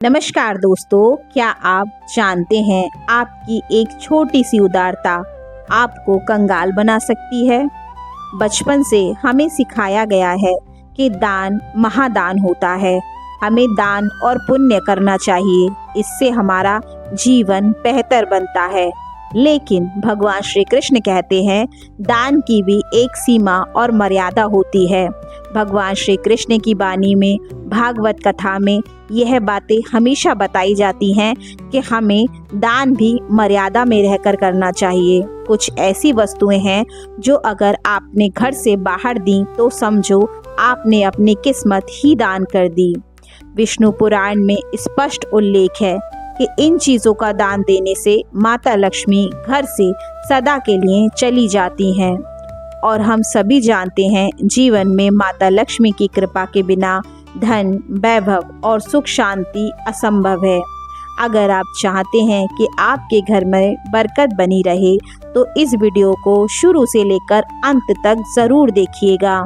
नमस्कार दोस्तों, क्या आप जानते हैं आपकी एक छोटी सी उदारता आपको कंगाल बना सकती है। बचपन से हमें सिखाया गया है कि दान महादान होता है। हमें दान और पुण्य करना चाहिए, इससे हमारा जीवन बेहतर बनता है। लेकिन भगवान श्री कृष्ण कहते हैं दान की भी एक सीमा और मर्यादा होती है। भगवान श्री कृष्ण की वाणी में, भागवत कथा में यह बातें हमेशा बताई जाती हैं कि हमें दान भी मर्यादा में रहकर करना चाहिए। कुछ ऐसी वस्तुएं हैं जो अगर आपने घर से बाहर दी तो समझो आपने अपनी किस्मत ही दान कर दी। विष्णु पुराण में स्पष्ट उल्लेख है कि इन चीज़ों का दान देने से माता लक्ष्मी घर से सदा के लिए चली जाती हैं। और हम सभी जानते हैं जीवन में माता लक्ष्मी की कृपा के बिना धन, वैभव और सुख शांति असंभव है। अगर आप चाहते हैं कि आपके घर में बरकत बनी रहे तो इस वीडियो को शुरू से लेकर अंत तक ज़रूर देखिएगा।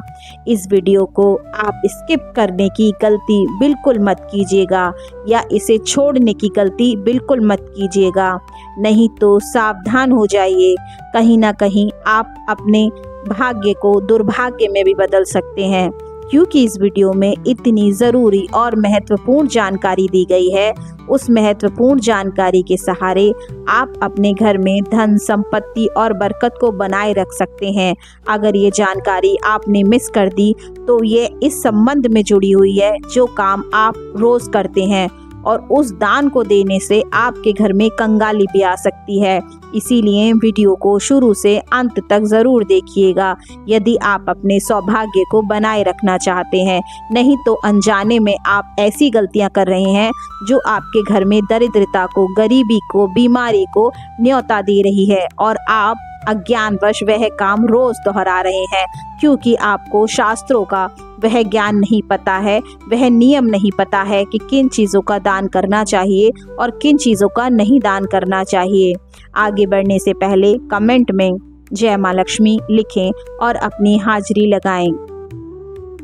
इस वीडियो को आप स्किप करने की गलती बिल्कुल मत कीजिएगा या इसे छोड़ने की गलती बिल्कुल मत कीजिएगा, नहीं तो सावधान हो जाइए। कहीं ना कहीं आप अपने भाग्य को दुर्भाग्य में भी बदल सकते हैं, क्योंकि इस वीडियो में इतनी ज़रूरी और महत्वपूर्ण जानकारी दी गई है। उस महत्वपूर्ण जानकारी के सहारे आप अपने घर में धन, संपत्ति और बरकत को बनाए रख सकते हैं। अगर ये जानकारी आपने मिस कर दी तो ये इस संबंध में जुड़ी हुई है जो काम आप रोज़ करते हैं, और उस दान को देने से आपके घर में कंगाली भी आ सकती है। इसीलिए वीडियो को शुरू से अंत तक ज़रूर देखिएगा यदि आप अपने सौभाग्य को बनाए रखना चाहते हैं। नहीं तो अनजाने में आप ऐसी गलतियां कर रहे हैं जो आपके घर में दरिद्रता को, गरीबी को, बीमारी को न्योता दे रही है, और आप अज्ञानवश वह काम रोज दोहरा रहे हैं, क्योंकि आपको शास्त्रों का वह ज्ञान नहीं पता है, वह नियम नहीं पता है कि किन चीज़ों का दान करना चाहिए और किन चीज़ों का नहीं दान करना चाहिए। आगे बढ़ने से पहले कमेंट में जय माँ लक्ष्मी लिखें और अपनी हाजिरी लगाएं।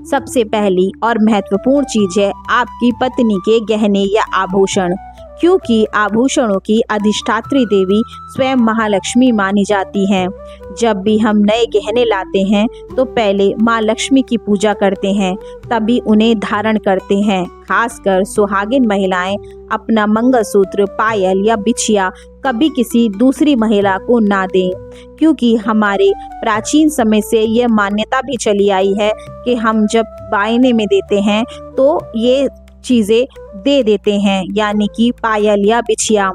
सबसे पहली और महत्वपूर्ण चीज़ है आपकी पत्नी के गहने या आभूषण, क्योंकि आभूषणों की अधिष्ठात्री देवी स्वयं महालक्ष्मी मानी जाती हैं। जब भी हम नए गहने लाते हैं तो पहले माँ लक्ष्मी की पूजा करते हैं, तभी उन्हें धारण करते हैं। खासकर सुहागिन महिलाएं अपना मंगलसूत्र, पायल या बिछिया कभी किसी दूसरी महिला को ना दें, क्योंकि हमारे प्राचीन समय से यह मान्यता भी चली आई है कि हम जब वायने में देते हैं तो ये चीज़ें दे देते हैं, यानी कि पायल या बिछिया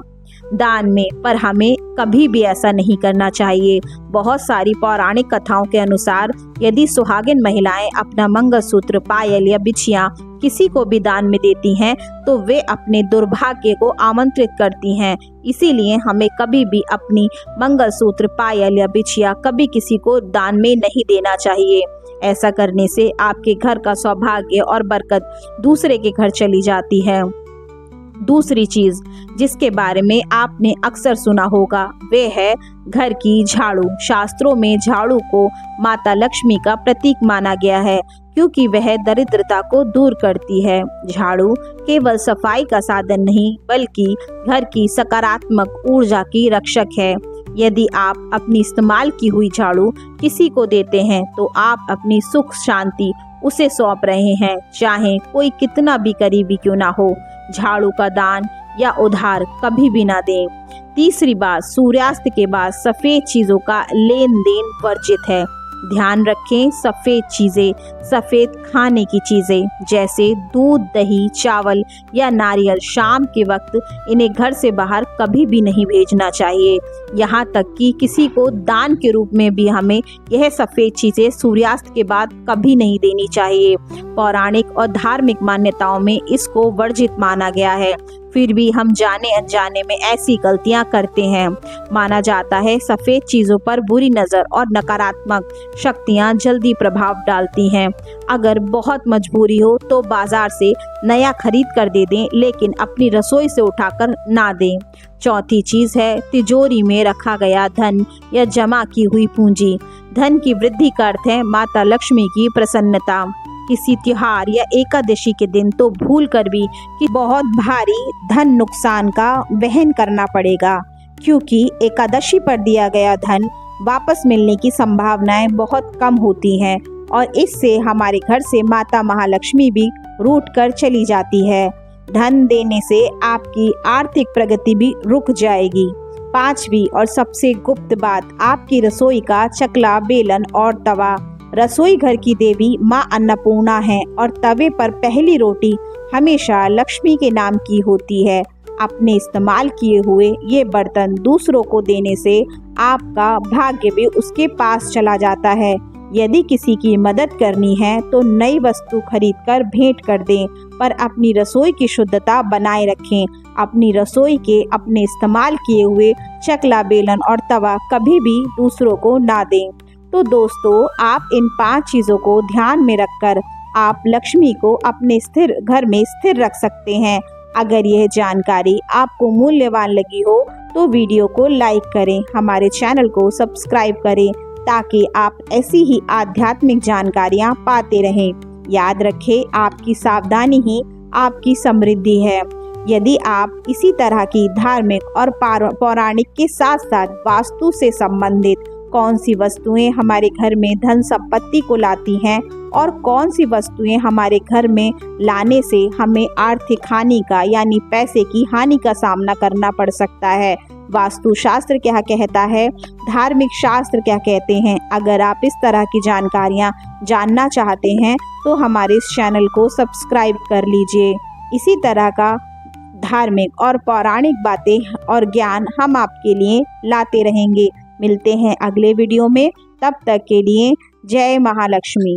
दान में। पर हमें कभी भी ऐसा नहीं करना चाहिए। बहुत सारी पौराणिक कथाओं के अनुसार यदि सुहागिन महिलाएं अपना मंगलसूत्र, पायल या बिछिया किसी को भी दान में देती हैं तो वे अपने दुर्भाग्य को आमंत्रित करती हैं। इसीलिए हमें कभी भी अपनी मंगलसूत्र, पायल या बिछिया कभी किसी को दान में नहीं देना चाहिए। ऐसा करने से आपके घर का सौभाग्य और बरकत दूसरे के घर चली जाती है। दूसरी चीज जिसके बारे में आपने अक्सर सुना होगा वे है घर की झाड़ू। शास्त्रों में झाड़ू को माता लक्ष्मी का प्रतीक माना गया है, क्योंकि वह दरिद्रता को दूर करती है। झाड़ू केवल सफाई का साधन नहीं बल्कि घर की सकारात्मक ऊर्जा की रक्षक है। यदि आप अपनी इस्तेमाल की हुई झाड़ू किसी को देते हैं तो आप अपनी सुख शांति उसे सौंप रहे हैं, चाहे कोई कितना भी करीबी क्यों ना हो। झाड़ू का दान या उधार कभी भी ना दें। तीसरी बात, सूर्यास्त के बाद सफ़ेद चीज़ों का लेन देन वर्जित है। ध्यान रखें, सफ़ेद चीज़ें, सफ़ेद खाने की चीज़ें जैसे दूध, दही, चावल या नारियल शाम के वक्त इन्हें घर से बाहर कभी भी नहीं भेजना चाहिए। यहाँ तक कि किसी को दान के रूप में भी हमें यह सफ़ेद चीज़ें सूर्यास्त के बाद कभी नहीं देनी चाहिए। पौराणिक और धार्मिक मान्यताओं में इसको वर्जित माना गया है, फिर भी हम जाने अनजाने में ऐसी गलतियां करते हैं। माना जाता है सफ़ेद चीज़ों पर बुरी नज़र और नकारात्मक शक्तियां जल्दी प्रभाव डालती हैं। अगर बहुत मजबूरी हो तो बाजार से नया खरीद कर दे दें, लेकिन अपनी रसोई से उठाकर ना दें। चौथी चीज़ है तिजोरी में रखा गया धन या जमा की हुई पूंजी। धन की वृद्धि का अर्थ है माता लक्ष्मी की प्रसन्नता। किसी त्योहार या एकादशी के दिन तो भूल कर भी कि बहुत भारी धन नुकसान का वहन करना पड़ेगा, क्योंकि एकादशी पर दिया गया धन वापस मिलने की संभावनाएं बहुत कम होती हैं और इससे हमारे घर से माता महालक्ष्मी भी रूठ कर चली जाती है। धन देने से आपकी आर्थिक प्रगति भी रुक जाएगी। पांचवी और सबसे गुप्त बात, आपकी रसोई का चकला, बेलन और तवा रसोई घर की देवी माँ अन्नपूर्णा है और तवे पर पहली रोटी हमेशा लक्ष्मी के नाम की होती है। अपने इस्तेमाल किए हुए ये बर्तन दूसरों को देने से आपका भाग्य भी उसके पास चला जाता है। यदि किसी की मदद करनी है तो नई वस्तु खरीदकर भेंट कर दें, पर अपनी रसोई की शुद्धता बनाए रखें। अपनी रसोई के अपने इस्तेमाल किए हुए चकला, बेलन और तवा कभी भी दूसरों को ना दें। तो दोस्तों, आप इन 5 चीज़ों को ध्यान में रखकर आप लक्ष्मी को अपने स्थिर घर में स्थिर रख सकते हैं। अगर यह जानकारी आपको मूल्यवान लगी हो तो वीडियो को लाइक करें, हमारे चैनल को सब्सक्राइब करें ताकि आप ऐसी ही आध्यात्मिक जानकारियां पाते रहें। याद रखें, आपकी सावधानी ही आपकी समृद्धि है। यदि आप इसी तरह की धार्मिक और पौराणिक के साथ साथ वास्तु से संबंधित कौन सी वस्तुएं हमारे घर में धन संपत्ति को लाती हैं और कौन सी वस्तुएं हमारे घर में लाने से हमें आर्थिक हानि का यानी पैसे की हानि का सामना करना पड़ सकता है, वास्तुशास्त्र क्या कहता है, धार्मिक शास्त्र क्या कहते हैं, अगर आप इस तरह की जानकारियां जानना चाहते हैं तो हमारे इस चैनल को सब्सक्राइब कर लीजिए। इसी तरह का धार्मिक और पौराणिक बातें और ज्ञान हम आपके लिए लाते रहेंगे। मिलते हैं अगले वीडियो में, तब तक के लिए जय महालक्ष्मी।